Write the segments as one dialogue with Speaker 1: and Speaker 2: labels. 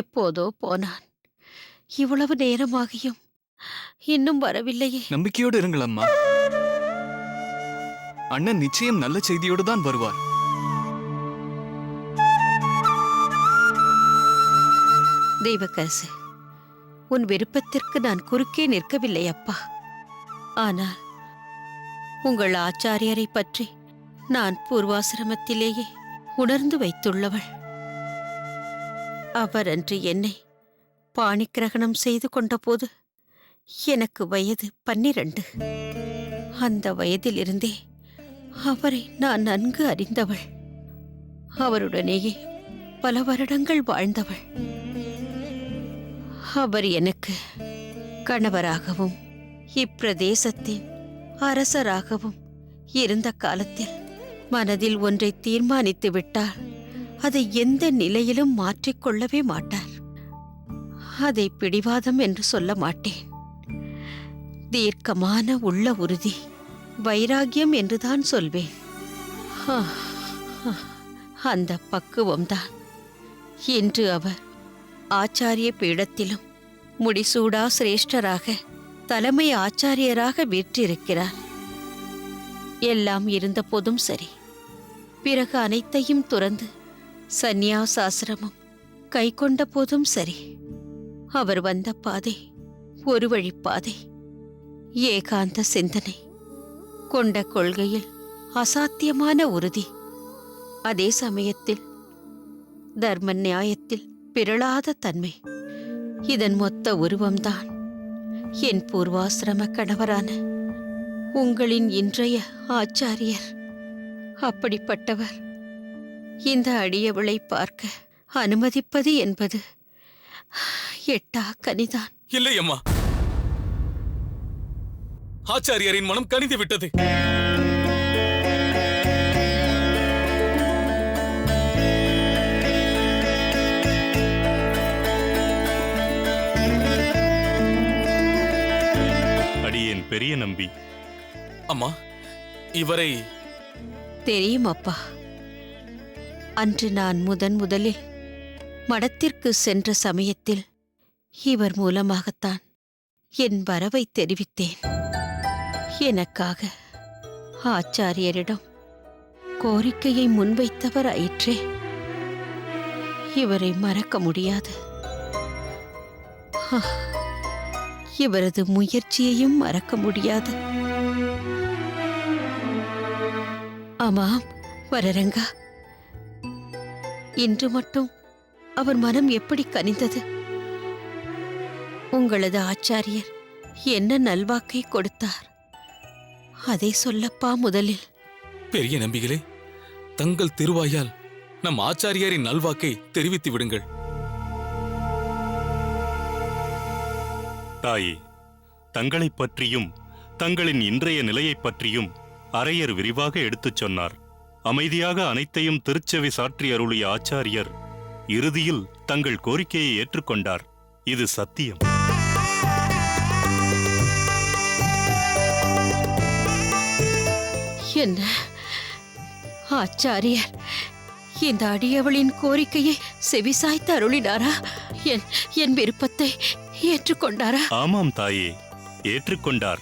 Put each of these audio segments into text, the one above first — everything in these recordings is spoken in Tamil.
Speaker 1: எப்போதோ போனான். இவ்வளவு நேரமாகியும் இன்னும் வரவில்லையே.
Speaker 2: நம்பிக்கையோடு இருங்கள் அம்மா. அண்ணன் நிச்சயம் நல்ல செய்தியோடு தான் வருவார்.
Speaker 1: தெய்வக்கரசு, உன் விருப்பத்திற்கு நான் குறுக்கே நிற்கவில்லை அப்பா. ஆனால் உங்கள் ஆச்சாரியரை பற்றி நான் பூர்வாசிரமத்திலேயே உணர்ந்து வைத்துள்ளவள். அவர் அன்று என்னை பாணிக்கிரகணம் செய்து கொண்டபோது எனக்கு வயது 12. அந்த வயதிலிருந்தே அவரை நான் நன்கு அறிந்தவள். அவருடனேயே பல வருடங்கள் வாழ்ந்தவள். அவர் எனக்கு கணவராகவும் இப்பிரதேசத்தின் அரசராகவும் இருந்த காலத்தில் மனதில் ஒன்றை தீர்மானித்து விட்டால் அதை எந்த நிலையிலும் மாற்றிக்கொள்ளவே மாட்டார். அதை பிடிவாதம் என்று சொல்ல மாட்டேன். தீர்க்கமான உள்ள உறுதி, வைராகியம் என்றுதான் சொல்வேன். அந்த பக்குவம்தான் இன்று அவர் ஆச்சாரிய பீடத்திலும் முடிசூடா சிரேஷ்டராக தலைமை ஆச்சாரியராக வீற்றிருக்கிறார். எல்லாம் இருந்த போதும் சரி, பிறகு அனைத்தையும் துறந்து சந்நியாசாசிரமம் கை கொண்ட போதும் சரி, அவர் வந்த பாதை ஒரு வழிப்பாதை. ஏகாந்த சிந்தனை கொண்ட கொள்கையில் அசாத்தியமான உறுதி. அதே சமயத்தில் தர்ம நியாயத்தில் பிறழாத தன்மை. இதன் மொத்த உருவம்தான் என் பூர்வாசிரம கணவரான உங்களின் இன்றைய ஆச்சாரியர். அப்படிப்பட்டவர் இந்த அடியவளை பார்க்க அனுமதிப்பது என்பது எட்டா கனிதான்.
Speaker 3: இல்லை அம்மா, ஆச்சாரியரின் மனம் கனிந்து விட்டது.
Speaker 4: அடியேன் பெரிய நம்பி.
Speaker 3: அம்மா, இவரை
Speaker 1: தெரியும் அப்பா. அன்று நான் முதலில் மடத்திற்கு சென்ற சமயத்தில் இவர் மூலமாகத்தான் என் வரவை தெரிவித்தேன். எனக்காக ஆச்சாரியரிடம் கோரிக்கையை முன்வைத்தவர் ஆயிற்றே. இவரை மறக்க முடியாது. இவரது முயற்சியையும் மறக்க முடியாது. ஆமாம் வரரங்கா, இன்று மட்டும் அவர் மனம் எப்படி கனிந்தது? உங்களது ஆச்சாரியர் என்ன நல்வாக்கை கொடுத்தார்? அதை சொல்லப்பா முதலில்.
Speaker 3: பெரிய நம்பிகளே, தங்கள் திருவாயால் நம் ஆச்சாரியரின் நல்வாக்கை தெரிவித்து விடுங்கள்.
Speaker 4: தாயே, தங்களைப் பற்றியும் தங்களின் இன்றைய நிலையைப் பற்றியும் அரையர் விரிவாக எடுத்துச் சொன்னார். அமைதியாக அனைத்தையும் திருச்செவி சாற்றி அருளிய ஆச்சாரியர் இறுதியில் தங்கள் கோரிக்கையை ஏற்றுக்கொண்டார். இது சத்தியம்.
Speaker 1: என்ன ஆச்சாரியர் இந்த அடியவளின் கோரிக்கையை செவிசாய்த்து அருளினாரா? என் விருப்பத்தை ஏற்றுக்கொண்டாரா?
Speaker 4: ஆமாம் தாயே, ஏற்றுக்கொண்டார்.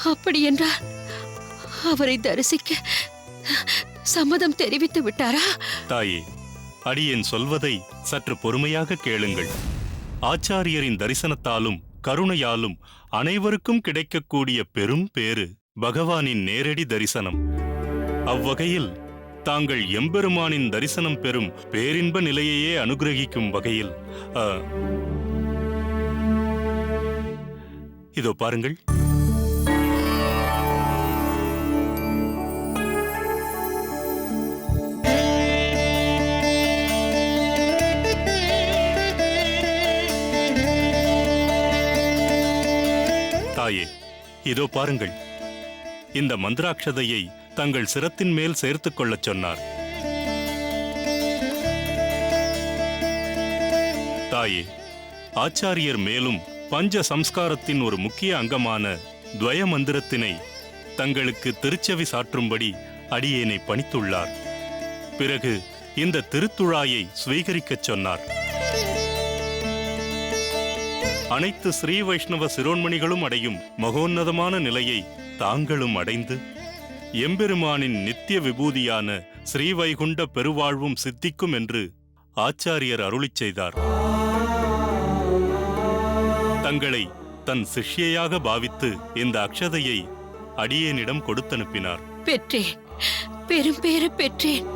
Speaker 1: அப்படியென்றால் அவரை தரிசிக்க சம்மதம் தெரிவித்து விட்டாரா?
Speaker 4: தாயே, அடியேன் சொல்வதை சற்று பொறுமையாக கேளுங்கள். ஆச்சாரியரின் தரிசனத்தாலும் கருணையாலும் அனைவருக்கும் கிடைக்கக்கூடிய பெரும் பேறு பகவானின் நேரடி தரிசனம். அவ்வகையில் தாங்கள் எம்பெருமானின் தரிசனம் பெறும் பேரின்ப நிலையையே அனுகிரகிக்கும் வகையில் இதோ பாருங்கள். தாயே, இதோ பாருங்கள். இந்த மந்திராட்சதையை தங்கள் சிரத்தின் மேல் சேர்த்துக் கொள்ளச் சொன்னார். தாயே, ஆச்சாரியர் மேலும் பஞ்ச சம்ஸ்காரத்தின் ஒரு முக்கிய அங்கமான துவய மந்திரத்தினை தங்களுக்கு திருச்செவி சாற்றும்படி அடியேனை பணித்துள்ளார். பிறகு இந்த திருத்துழாயை சுவீகரிக்கச் சொன்னார். அனைத்து ஸ்ரீ வைஷ்ணவ சிரோன்மணிகளும் அடையும் மகோன்னதமான நிலையை தாங்களும் அடைந்து எம்பெருமானின் நித்திய விபூதியான ஸ்ரீவைகுண்ட பெருவாழ்வும் சித்திக்கும் என்று ஆச்சாரியர் அருளிச் செய்தார். தங்களை தன் சிஷ்யையாக பாவித்து இந்த அக்ஷதையை அடியேனிடம் கொடுத்தனுப்பினார்.
Speaker 1: பெற்றேன், பெரும் பேறு பெற்றேன்.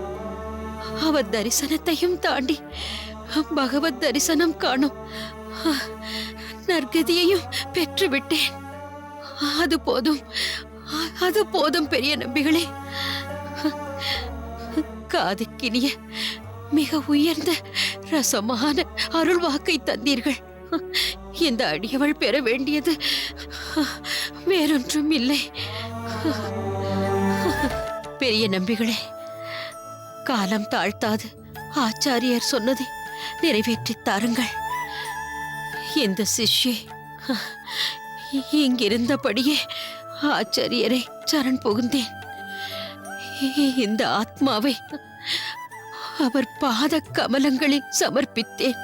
Speaker 1: அவர் தரிசனத்தையும் தாண்டி பகவத் தரிசனம் காணும் நற்கதியையும் பெற்றுவிட்டேன். அது போதும், அது போதும் பெரிய நம்பிகளே. காதுக்கினிய மிக உயர்ந்த ரசமான அருள் வாக்கை தந்தீர்கள். இந்த அடியவள் பெற வேண்டியது வேறொன்றும் இல்லை. பெரிய நம்பிகளே, காலம் தாழ்த்தாது ஆச்சாரியர் சொன்னதை நிறைவேற்றித் தாருங்கள். இந்த சிஷ்யை இங்கிருந்தபடியே ஆச்சாரியரை சரண் புகுந்தேன். இந்த ஆத்மாவை அவர் பாத கமலங்களில் சமர்ப்பித்தேன்.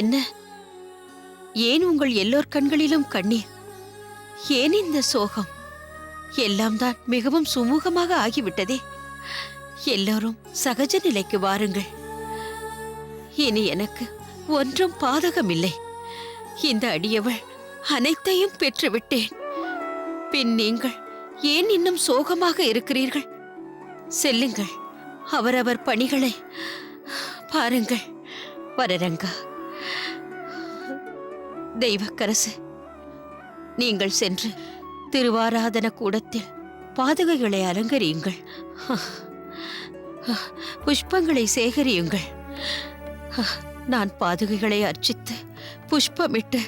Speaker 1: என்ன, ஏன் உங்கள் எல்லோர் கண்களிலும் கண்ணீர்? ஏன் இந்த சோகம்? எல்லாம் தான் மிகவும் சுமூகமாக ஆகிவிட்டதே. எல்லோரும் சகஜ நிலைக்கு வாருங்கள். இனி எனக்கு ஒன்றும் பாதகமில்லை. இந்த அடியவள் அனைத்தையும் பெற்றுவிட்டேன். பின் நீங்கள் ஏன் இன்னும் சோகமாக இருக்கிறீர்கள்? செல்லுங்கள், அவரவர் பணிகளை பாருங்கள். வரரங்கா, தெய்வக்கரசு, நீங்கள் சென்று திருவாராதன கூடத்தில் பாதுகைகளை அலங்கரியுங்கள். புஷ்பங்களை சேகரியுங்கள். நான் பாதுகைகளை அர்ச்சித்து புஷ்பமிட்டு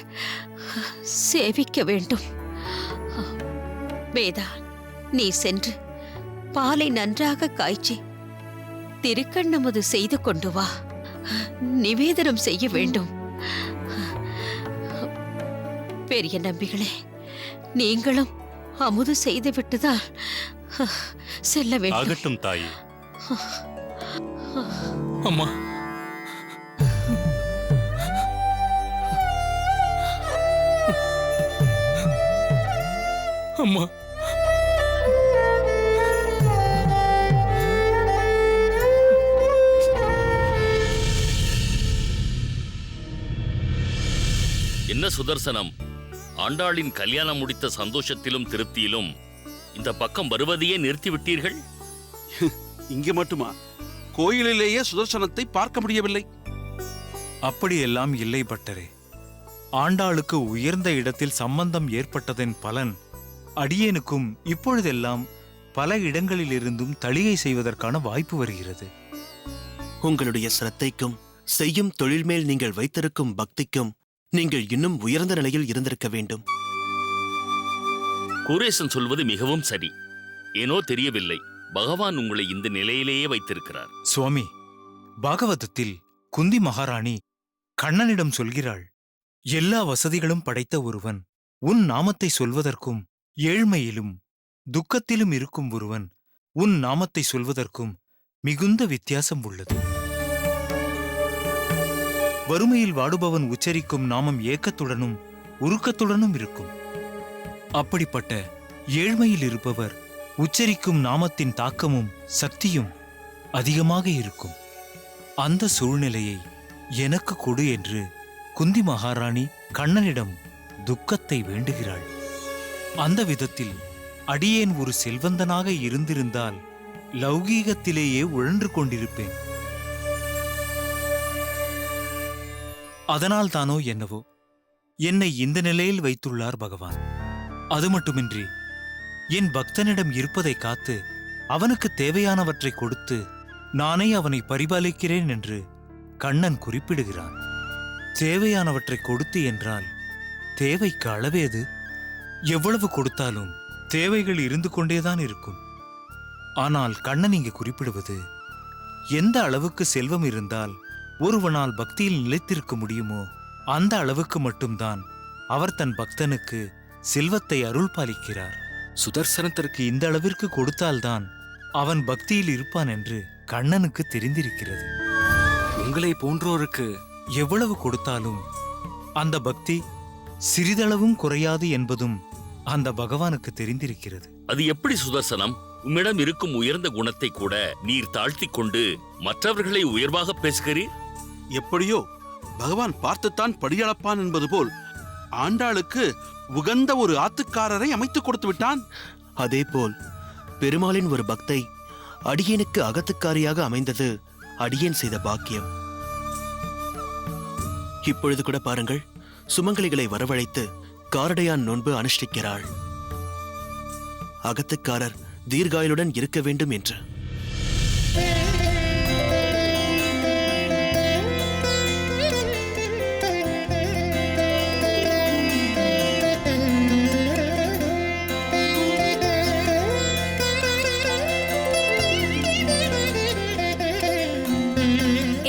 Speaker 1: சேவிக்க வேண்டும். வேதா, நீ சென்று பாலை நன்றாக காய்ச்சி திருக்கண்ணமுது செய்து கொண்டு வா. நிவேதனம் செய்ய வேண்டும். பெரிய நம்பிகளே, நீங்களும் அமுது செய்துவிட்டுதான் செல்ல வேண்டும்.
Speaker 4: ஆகட்டும் தாயே.
Speaker 3: அம்மா, அம்மா,
Speaker 5: என்ன சுதர்சனம், ஆண்டாளின் கல்யாணம் முடித்த சந்தோஷத்திலும் திருப்தியிலும் இந்த பக்கம் வருவதையே நிறுத்திவிட்டீர்கள்?
Speaker 6: இங்கே மட்டுமா? கோயிலிலேயே சுதர்சனத்தை பார்க்க முடியவில்லை.
Speaker 7: அப்படியெல்லாம் இல்லை பட்டரே. ஆண்டாளுக்கு உயர்ந்த இடத்தில் சம்பந்தம் ஏற்பட்டதன் பலன் அடியேனுக்கும் இப்பொழுதெல்லாம் பல இடங்களிலிருந்தும் தளிகை செய்வதற்கான வாய்ப்பு வருகிறது.
Speaker 8: உங்களுடைய சிரத்தைக்கும் செய்யும் தொழில் மேல் நீங்கள் வைத்திருக்கும் பக்திக்கும் நீங்கள் இன்னும் உயர்ந்த நிலையில் இருந்திருக்க வேண்டும்.
Speaker 5: குரேசன் சொல்வது மிகவும் சரி. ஏனோ தெரியவில்லை, பகவான் உங்களை இந்த நிலையிலேயே வைத்திருக்கிறார்.
Speaker 7: சுவாமி, பாகவதத்தில் குந்தி மகாராணி கண்ணனிடம் சொல்கிறாள், எல்லா வசதிகளும் படைத்த ஒருவன் உன் நாமத்தை சொல்வதற்கும், ஏழ்மையிலும் துக்கத்திலும் இருக்கும் ஒருவன் உன் நாமத்தை சொல்வதற்கும் மிகுந்த வித்தியாசம் உள்ளது. வறுமையில் வாடுபவன் உச்சரிக்கும் நாமம் ஏக்கத்துடனும் உருக்கத்துடனும் இருக்கும். அப்படிப்பட்ட ஏழ்மையில் இருப்பவர் உச்சரிக்கும் நாமத்தின் தாக்கமும் சக்தியும் அதிகமாக இருக்கும். அந்த சூழ்நிலையை எனக்கு கொடு என்று குந்தி மகாராணி கண்ணனிடம் துக்கத்தை வேண்டுகிறாள். அந்த விதத்தில் அடியேன் ஒரு செல்வந்தனாக இருந்திருந்தால் லௌகீகத்திலேயே உழன்று கொண்டிருப்பேன். அதனால் தானோ என்னவோ என்னை இந்த நிலையில் வைத்துள்ளார் பகவான். அது மட்டுமின்றி என் பக்தனிடம் இருப்பதை காத்து அவனுக்கு தேவையானவற்றை கொடுத்து நானே அவனை பரிபாலிக்கிறேன் என்று கண்ணன் குறிப்பிடுகிறான். தேவையானவற்றை கொடுத்து என்றால் தேவைக்கு அளவேது? எவ்வளவு கொடுத்தாலும் தேவைகள் இருந்து கொண்டேதான் இருக்கும். ஆனால் கண்ணன் இங்கு குறிப்பிடுவது, எந்த அளவுக்கு செல்வம் இருந்தால் ஒருவனால் பக்தியில் நிலைத்திருக்க முடியுமோ அந்த அளவுக்கு மட்டும்தான் அவர் தன் பக்தனுக்கு செல்வத்தை அருள் பாலிக்கிறார். சுதர்சனத்திற்கு இந்த அளவிற்கு கொடுத்தால்தான் அவன் பக்தியில் இருப்பான் என்று கண்ணனுக்கு தெரிந்திருக்கிறது.
Speaker 2: உங்களை போன்றோருக்கு
Speaker 7: எவ்வளவு கொடுத்தாலும் அந்த பக்தி சிறிதளவும் குறையாது என்பதும் அந்த பகவானுக்கு தெரிந்திருக்கிறது.
Speaker 5: அது எப்படி சுதர்சனம்? உம்மிடம் இருக்கும் உயர்ந்த குணத்தை கூட நீர் தாழ்த்திக் கொண்டு மற்றவர்களை உயர்வாக பேசுகிறீர்.
Speaker 6: எப்படியோ பகவான் பார்த்துத்தான் படியளப்பான் என்பது போல் ஆண்டாளுக்கு உகந்த ஒரு ஆத்துக்காரரை அமைத்துக் கொடுத்து விட்டான்.
Speaker 8: அதேபோல் பெருமாளின் ஒரு பக்தை அடியேனுக்கு அகத்துக்காரியாக அமைந்தது அடியேன் செய்த பாக்கியம். இப்பொழுது கூட பாருங்கள், சுமங்கலிகளை வரவழைத்து காரடையான் நோன்பு அனுஷ்டிக்கிறாள். அகத்துக்காரர் தீர்காயுளுடன் இருக்க வேண்டும் என்று.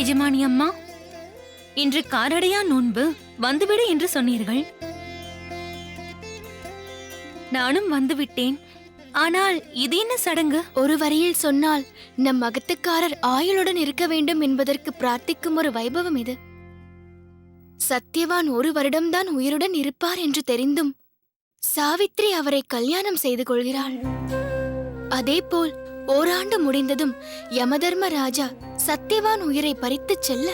Speaker 9: எஜமானி அம்மா, இன்று காரடையா நோன்பு, வந்துவிடு என்று சொன்னீர்கள். நானும் வந்துவிட்டேன். ஆனால் இது என்ன சடங்கு?
Speaker 10: ஒரு வரியில் சொன்னால் நம் அகத்துக்காரர் ஆயுளுடன் இருக்க வேண்டும் என்பதற்கு பிரார்த்திக்கும் ஒரு வைபவம் இது. சத்தியவான் ஒரு வருடம்தான் உயிருடன் இருப்பார் என்று தெரிந்தும் சாவித்ரி அவரை கல்யாணம் செய்து கொள்கிறாள். அதேபோல் ஓராண்டு முடிந்ததும் யமதர்ம ராஜா சத்தியவான் உயிரை பறித்துச் செல்ல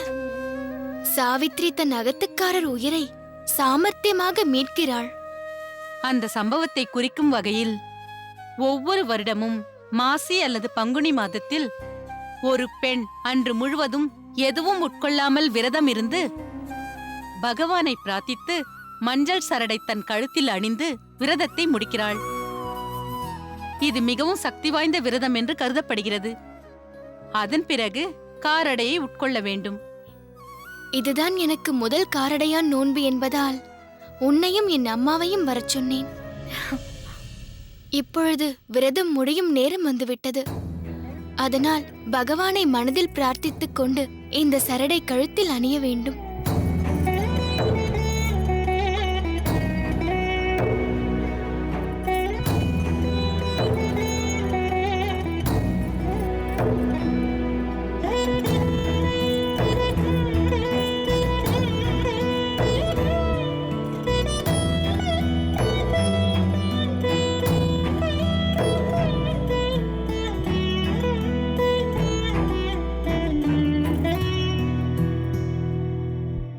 Speaker 10: சாவித்ரி தன் அகத்துக்காரர் உயிரை சாமர்த்தியமாக மீட்கிறாள்.
Speaker 1: அந்த சம்பவத்தை குறிக்கும் வகையில் ஒவ்வொரு வருடமும் மாசி அல்லது பங்குனி மாதத்தில் ஒரு பெண் அன்று முழுவதும் எதுவும் உட்கொள்ளாமல் விரதம் இருந்து பகவானை பிரார்த்தித்து மஞ்சள் சரடை தன் கழுத்தில் அணிந்து விரதத்தை முடிக்கிறாள். இது மிகவும் சக்தி வாய்ந்த விரதம் என்று கருதப்படுகிறது. அதன் பிறகு காரடையை உட்கொள்ள வேண்டும்.
Speaker 10: இதுதான் எனக்கு முதல் காரடையான் நோன்பு என்பதால் உன்னையும் என் அம்மாவையும் வரச் சொன்னேன். இப்பொழுது விரதம் முடியும் நேரம் வந்துவிட்டது. அதனால் பகவானை மனதில் பிரார்த்தித்துக் கொண்டு இந்த சரடை கழுத்தில் அணிய வேண்டும்.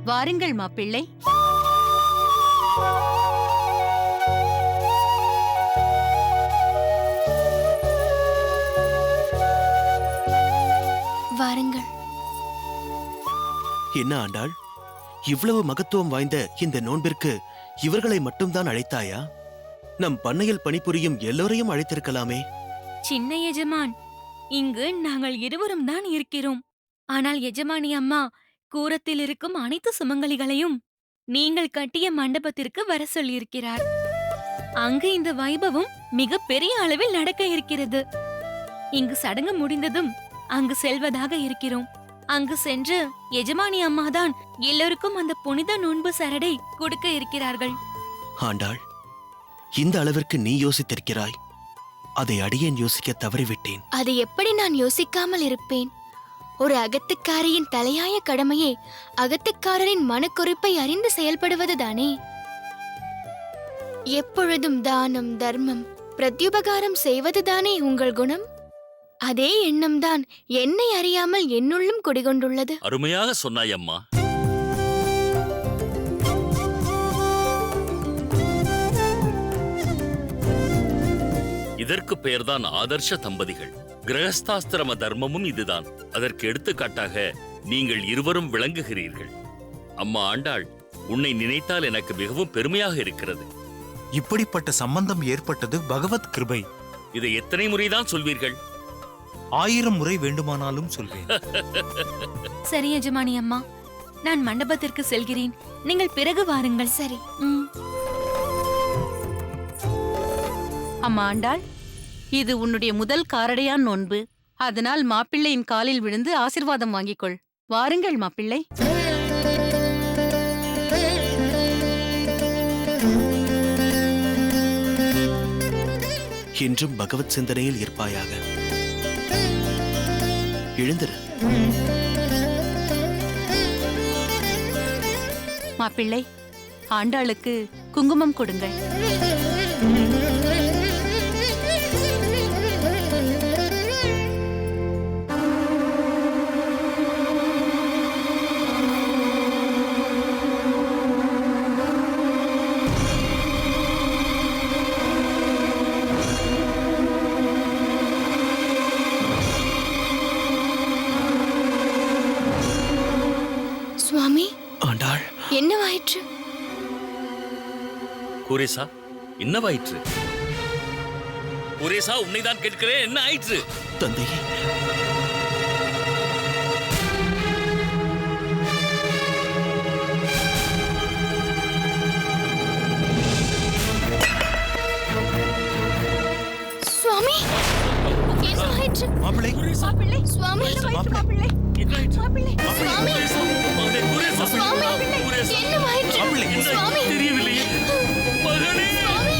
Speaker 1: வாருங்கள் மாப்பிள்ளை.
Speaker 10: வாருங்கள்.
Speaker 8: என்ன ஆண்டாள், இவ்வளவு மகத்துவம் வாய்ந்த இந்த நோன்பிற்கு இவர்களை மட்டும்தான் அழைத்தாயா? நம் பண்ணையில் பணிபுரியும் எல்லோரையும் அழைத்திருக்கலாமே.
Speaker 9: சின்ன எஜமான், இங்கு நாங்கள் இருவரும் தான் இருக்கிறோம். ஆனால் எஜமானி அம்மா கூரத்தில் இருக்கும் அனைத்து சுமங்கலிகளையும் நீங்கள் கட்டிய மண்டபத்திற்கு வர சொல்லியிருக்கிறார். அங்கு இந்த வைபவம் மிக பெரிய அளவில் நடக்க இருக்கிறது. இங்கு சடங்கு முடிந்ததும் அங்கு செல்வதாக இருக்கிறோம். அங்கு சென்று எஜமானி அம்மாதான் எல்லோருக்கும் அந்த புனித நோன்பு சரடை கொடுக்க இருக்கிறார்கள்.
Speaker 8: ஆண்டாள், இந்த அளவிற்கு நீ யோசித்திருக்கிறாய். அதை அடியேன் யோசிக்க தவறிவிட்டேன்.
Speaker 10: அதை எப்படி நான் யோசிக்காமல் இருப்பேன்? ஒரு அகத்துக்காரியின் தலையாய கடமையே அகத்துக்காரரின் மனக்குறிப்பை அறிந்து செயல்படுவதுதானே. எப்பொழுதும் தானம், தர்மம், பிரத்யுபகாரம் செய்வதுதானே உங்கள் குணம். அதே எண்ணம்தான் என்னை அறியாமல் என்னுள்ளும் குடிகொண்டுள்ளது.
Speaker 5: அருமையாக சொன்னாய் அம்மா. இதற்கு பெயர்தான் ஆதர்ஷ தம்பதிகள். கிரகஸ்தாஸ்திரம தர்மமும் இதுதான். அதற்கு எடுத்துக்காட்டாக நீங்கள் இருவரும் விளங்குகிறீர்கள். அம்மா ஆண்டாள், உன்னை நினைத்தால் எனக்கு மிகவும் பெருமையாக இருக்கிறது.
Speaker 7: இப்படிப்பட்ட சம்பந்தம் ஏற்பட்டது பகவத் கிருபை.
Speaker 5: இதை எத்தனை முறைதான் சொல்வீர்கள்?
Speaker 7: 1000 முறை வேண்டுமானாலும் சொல்வேன்.
Speaker 9: சரி எஜமானி அம்மா, நான் மண்டபத்திற்கு செல்கிறேன். நீங்கள் பிறகு வாருங்கள்.
Speaker 10: சரி.
Speaker 1: அம்மா ஆண்டாள், இது உன்னுடைய முதல் காரடையான் நோன்பு. அதனால் மாப்பிள்ளையின் காலில் விழுந்து ஆசிர்வாதம் வாங்கிக்கொள். வாருங்கள் மாப்பிள்ளை.
Speaker 8: என்றும் பகவத் சிந்தனையில் இருப்பாயாக. எழுந்திரு.
Speaker 1: மாப்பிள்ளை, ஆண்டாளுக்கு குங்குமம் கொடுங்கள்.
Speaker 10: சுவாமி,
Speaker 8: ஆண்டாள்,
Speaker 10: என்னவாயிற்று?
Speaker 5: குரேசா, என்னவாயிற்று? குரேசா, உன்னைதான் கேட்கிறேன், என்ன ஆயிற்று?
Speaker 8: தந்தையே,
Speaker 10: சுவாமி, என்னவாயிற்று?
Speaker 7: மாப்பிள்ளை,
Speaker 10: மாப்பிள்ளை, சுவாமி,
Speaker 7: மாப்பிள்ளை,
Speaker 5: என்னாயிற்று?
Speaker 10: மாப்பிள்ளை, சுவாமி,
Speaker 5: மகனே, குரேசா,
Speaker 10: சுவாமி,
Speaker 5: குரேசா,
Speaker 10: என்னவாயிற்று? சுவாமி,
Speaker 5: தெரியவில்லையே. மகனே,
Speaker 10: சுவாமி.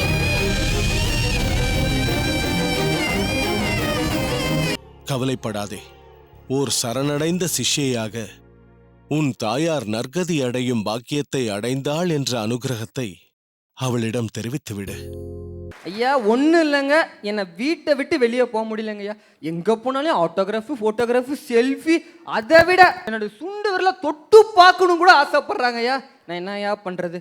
Speaker 11: கவலைப்படாதே. ஓர் சரணடைந்த சிஷ்யையாக உன் தாயார் நற்கதி அடையும் பாக்கியத்தை அடைந்தாள் என்ற அனுகிரகத்தை அவளிடம் தெரிவித்துவிடு.
Speaker 12: ஐயா, ஒன்றும் இல்லைங்க, என்னை வீட்டை விட்டு வெளியே போக முடியலங்கய்யா. எங்கே போனாலும் ஆட்டோகிராஃபு, ஃபோட்டோகிராஃபு, செல்ஃபி, அதை விட என்னோட சுண்டு விரல தொட்டு பார்க்கணும் கூட ஆசைப்படுறாங்க ஐயா. நான் என்னய்யா பண்ணுறது?